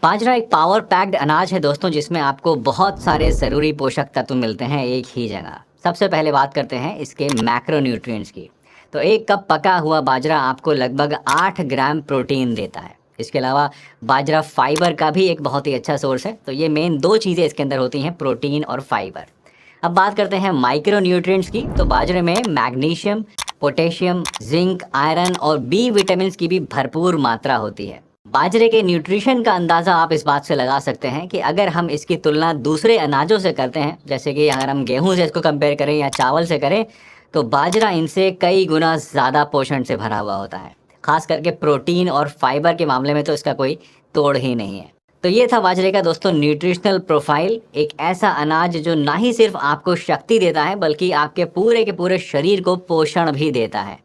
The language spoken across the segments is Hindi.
बाजरा एक पावर पैक्ड अनाज है दोस्तों, जिसमें आपको बहुत सारे ज़रूरी पोषक तत्व मिलते हैं एक ही जगह। सबसे पहले बात करते हैं इसके मैक्रोन्यूट्रिएंट्स की। तो एक कप पका हुआ बाजरा आपको लगभग 8 ग्राम प्रोटीन देता है। इसके अलावा बाजरा फाइबर का भी एक बहुत ही अच्छा सोर्स है। तो ये मेन दो चीज़ें इसके अंदर होती हैं, प्रोटीन और फाइबर। अब बात करते हैं माइक्रोन्यूट्रिएंट्स की। तो बाजरे में मैग्नीशियम, पोटेशियम, जिंक, आयरन और बी विटामिन की भी भरपूर मात्रा होती है। बाजरे के न्यूट्रिशन का अंदाज़ा आप इस बात से लगा सकते हैं कि अगर हम इसकी तुलना दूसरे अनाजों से करते हैं, जैसे कि अगर हम गेहूं से इसको कंपेयर करें या चावल से करें, तो बाजरा इनसे कई गुना ज़्यादा पोषण से भरा हुआ होता है। खास करके प्रोटीन और फाइबर के मामले में तो इसका कोई तोड़ ही नहीं है। तो ये था बाजरे का दोस्तों न्यूट्रिशनल प्रोफाइल। एक ऐसा अनाज जो ना ही सिर्फ आपको शक्ति देता है, बल्कि आपके पूरे के पूरे शरीर को पोषण भी देता है।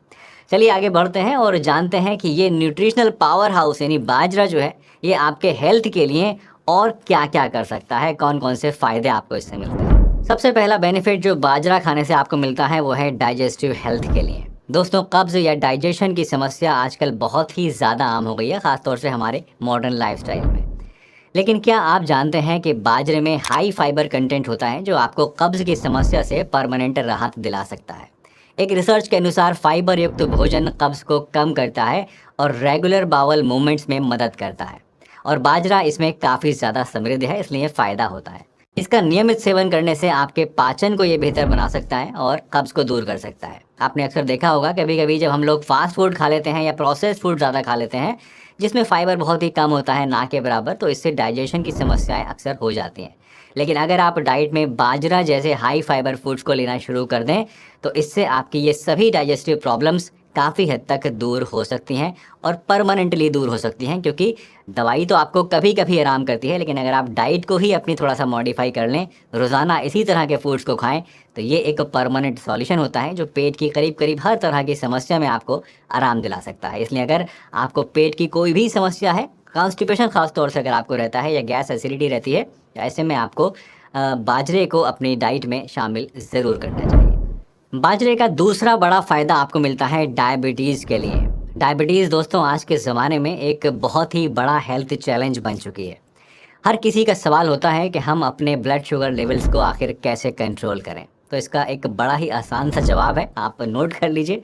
चलिए आगे बढ़ते हैं और जानते हैं कि ये न्यूट्रिशनल पावर हाउस यानी बाजरा जो है, ये आपके हेल्थ के लिए और क्या क्या कर सकता है, कौन कौन से फ़ायदे आपको इससे मिलते हैं। सबसे पहला बेनिफिट जो बाजरा खाने से आपको मिलता है वो है डाइजेस्टिव हेल्थ के लिए। दोस्तों, कब्ज़ या डाइजेशन की समस्या आजकल बहुत ही ज़्यादा आम हो गई है, ख़ासतौर से हमारे मॉडर्न लाइफस्टाइल में। लेकिन क्या आप जानते हैं कि बाजरे में हाई फाइबर कंटेंट होता है जो आपको कब्ज़ की समस्या से परमानेंट राहत दिला सकता है। एक रिसर्च के अनुसार फाइबर युक्त भोजन कब्ज़ को कम करता है और रेगुलर बावल मूवमेंट्स में मदद करता है। और बाजरा इसमें काफ़ी ज़्यादा समृद्ध है, इसलिए फ़ायदा होता है। इसका नियमित सेवन करने से आपके पाचन को ये बेहतर बना सकता है और कब्ज़ को दूर कर सकता है। आपने अक्सर देखा होगा कभी कभी जब हम लोग फास्ट फूड खा लेते हैं या प्रोसेस्ड फूड ज़्यादा खा लेते हैं, जिसमें फाइबर बहुत ही कम होता है, ना के बराबर, तो इससे डाइजेशन की समस्याएं अक्सर हो जाती हैं। लेकिन अगर आप डाइट में बाजरा जैसे हाई फाइबर फूड्स को लेना शुरू कर दें, तो इससे आपकी ये सभी डाइजेस्टिव प्रॉब्लम्स काफ़ी हद तक दूर हो सकती हैं और परमानेंटली दूर हो सकती हैं। क्योंकि दवाई तो आपको कभी कभी आराम करती है, लेकिन अगर आप डाइट को ही अपनी थोड़ा सा मॉडिफाई कर लें, रोज़ाना इसी तरह के फूड्स को खाएं, तो ये एक परमानेंट सॉल्यूशन होता है जो पेट की करीब करीब हर तरह की समस्या में आपको आराम दिला सकता है। इसलिए अगर आपको पेट की कोई भी समस्या है, कॉन्स्टिपेशन खास तौर से अगर आपको रहता है या गैस एसिडिटी रहती है, तो ऐसे में आपको बाजरे को अपनी डाइट में शामिल ज़रूर करना चाहिए। बाजरे का दूसरा बड़ा फ़ायदा आपको मिलता है डायबिटीज़ के लिए। डायबिटीज़ दोस्तों आज के ज़माने में एक बहुत ही बड़ा हेल्थ चैलेंज बन चुकी है। हर किसी का सवाल होता है कि हम अपने ब्लड शुगर लेवल्स को आखिर कैसे कंट्रोल करें। तो इसका एक बड़ा ही आसान सा जवाब है, आप नोट कर लीजिए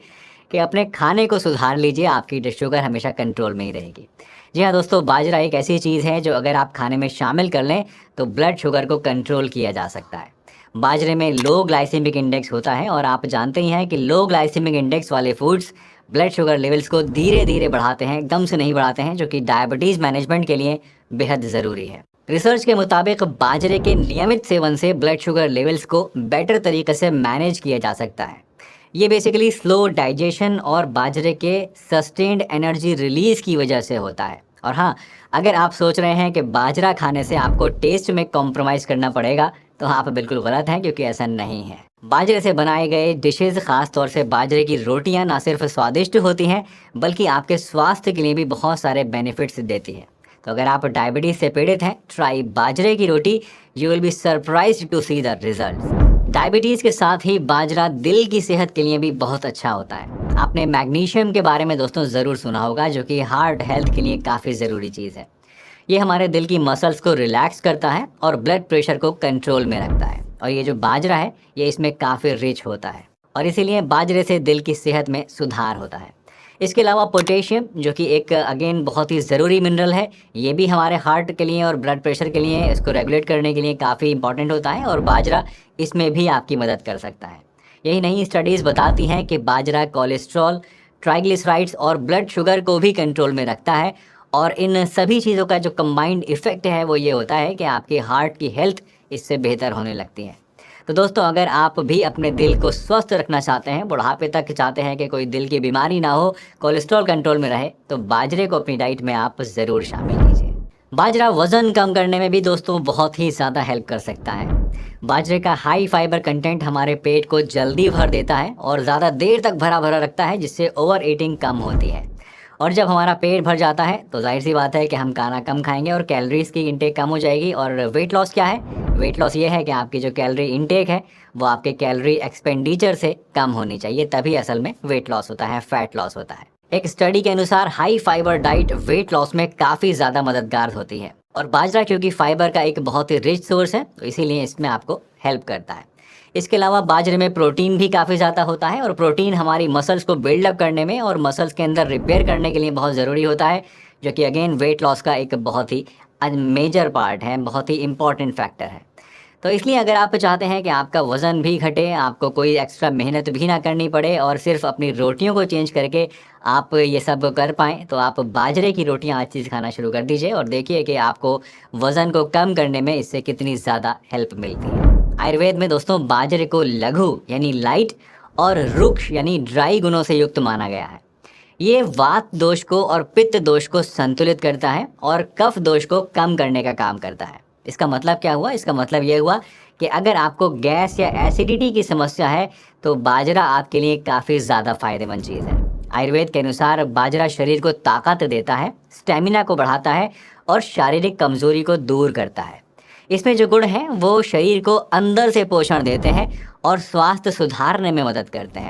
कि अपने खाने को सुधार लीजिए, आपकी शुगर हमेशा कंट्रोल में ही रहेगी। जी हाँ दोस्तों, बाजरा एक ऐसी चीज़ है जो अगर आप खाने में शामिल कर लें तो ब्लड शुगर को कंट्रोल किया जा सकता है। बाजरे में लो ग्लाइसेमिक इंडेक्स होता है और आप जानते ही हैं कि लो ग्लाइसेमिक इंडेक्स वाले फूड्स ब्लड शुगर लेवल्स को धीरे धीरे बढ़ाते हैं, एकदम से नहीं बढ़ाते हैं, जो कि डायबिटीज़ मैनेजमेंट के लिए बेहद ज़रूरी है। रिसर्च के मुताबिक बाजरे के नियमित सेवन से ब्लड शुगर लेवल्स को बेटर तरीके से मैनेज किया जा सकता है। ये बेसिकली स्लो डाइजेशन और बाजरे के सस्टेन्ड एनर्जी रिलीज़ की वजह से होता है। और हाँ, अगर आप सोच रहे हैं कि बाजरा खाने से आपको टेस्ट में कॉम्प्रोमाइज़ करना पड़ेगा, तो आप बिल्कुल गलत हैं, क्योंकि ऐसा नहीं है। बाजरे से बनाए गए डिशेज़, ख़ास तौर से बाजरे की रोटियां, ना सिर्फ स्वादिष्ट होती हैं बल्कि आपके स्वास्थ्य के लिए भी बहुत सारे बेनिफिट्स देती है। तो अगर आप डायबिटीज़ से पीड़ित हैं, ट्राई बाजरे की रोटी, you will be surprised to see the result. Diabetes के साथ ही बाजरा दिल की सेहत के लिए भी बहुत अच्छा होता है। आपने मैग्नीशियम के बारे में दोस्तों ज़रूर सुना होगा, जो कि हार्ट हेल्थ के लिए काफ़ी ज़रूरी चीज़ है। ये हमारे दिल की मसल्स को रिलैक्स करता है और ब्लड प्रेशर को कंट्रोल में रखता है। और ये जो बाजरा है, ये इसमें काफ़ी रिच होता है और इसीलिए बाजरे से दिल की सेहत में सुधार होता है। इसके अलावा पोटेशियम, जो कि एक अगेन बहुत ही ज़रूरी मिनरल है, ये भी हमारे हार्ट के लिए और ब्लड प्रेशर के लिए, इसको रेगुलेट करने के लिए काफ़ी इंपॉर्टेंट होता है और बाजरा इसमें भी आपकी मदद कर सकता है। यही नहीं, स्टडीज़ बताती हैं कि बाजरा कोलेस्ट्रॉल, ट्राइग्लिसराइड्स और ब्लड शुगर को भी कंट्रोल में रखता है। और इन सभी चीज़ों का जो कंबाइंड इफ़ेक्ट है वो ये होता है कि आपके हार्ट की हेल्थ इससे बेहतर होने लगती है। तो दोस्तों, अगर आप भी अपने दिल को स्वस्थ रखना चाहते हैं, बुढ़ापे तक चाहते हैं कि कोई दिल की बीमारी ना हो, कोलेस्ट्रॉल कंट्रोल में रहे, तो बाजरे को अपनी डाइट में आप ज़रूर शामिल कीजिए। बाजरा वज़न कम करने में भी दोस्तों बहुत ही ज़्यादा हेल्प कर सकता है। बाजरे का हाई फाइबर कंटेंट हमारे पेट को जल्दी भर देता है और ज़्यादा देर तक भरा भरा रखता है, जिससे ओवर ईटिंग कम होती है। और जब हमारा पेट भर जाता है तो जाहिर सी बात है कि हम खाना कम खाएंगे और कैलोरीज़ की इंटेक कम हो जाएगी। और वेट लॉस क्या है? वेट लॉस ये है कि आपकी जो कैलोरी इंटेक है वो आपके कैलोरी एक्सपेंडिचर से कम होनी चाहिए, तभी असल में वेट लॉस होता है, फैट लॉस होता है। एक स्टडी के अनुसार high fibre diet weight loss में काफ़ी ज़्यादा मददगार होती है। और बाजरा क्योंकि फाइबर का एक बहुत ही रिच सोर्स है, तो इसीलिए इसमें आपको हेल्प करता है। इसके अलावा बाजरे में प्रोटीन भी काफ़ी ज़्यादा होता है और प्रोटीन हमारी मसल्स को बिल्डअप करने में और मसल्स के अंदर रिपेयर करने के लिए बहुत ज़रूरी होता है, जो कि अगेन वेट लॉस का एक बहुत ही मेजर पार्ट है, बहुत ही इम्पॉर्टेंट फैक्टर है। तो इसलिए अगर आप चाहते हैं कि आपका वज़न भी घटे, आपको कोई एक्स्ट्रा मेहनत भी ना करनी पड़े और सिर्फ़ अपनी रोटियों को चेंज करके आप ये सब कर पाएँ, तो आप बाजरे की रोटियाँ आज से खाना शुरू कर दीजिए और देखिए कि आपको वज़न को कम करने में इससे कितनी ज़्यादा हेल्प मिलती है। आयुर्वेद में दोस्तों बाजरे को लघु यानी लाइट और रुक्ष यानी ड्राई गुणों से युक्त माना गया है। ये वात दोष को और पित्त दोष को संतुलित करता है और कफ दोष को कम करने का काम करता है। इसका मतलब क्या हुआ? इसका मतलब ये हुआ कि अगर आपको गैस या एसिडिटी की समस्या है, तो बाजरा आपके लिए काफ़ी ज़्यादा फायदेमंद चीज़ है। आयुर्वेद के अनुसार बाजरा शरीर को ताकत देता है, स्टेमिना को बढ़ाता है और शारीरिक कमजोरी को दूर करता है। इसमें जो गुण हैं वो शरीर को अंदर से पोषण देते हैं और स्वास्थ्य सुधारने में मदद करते हैं।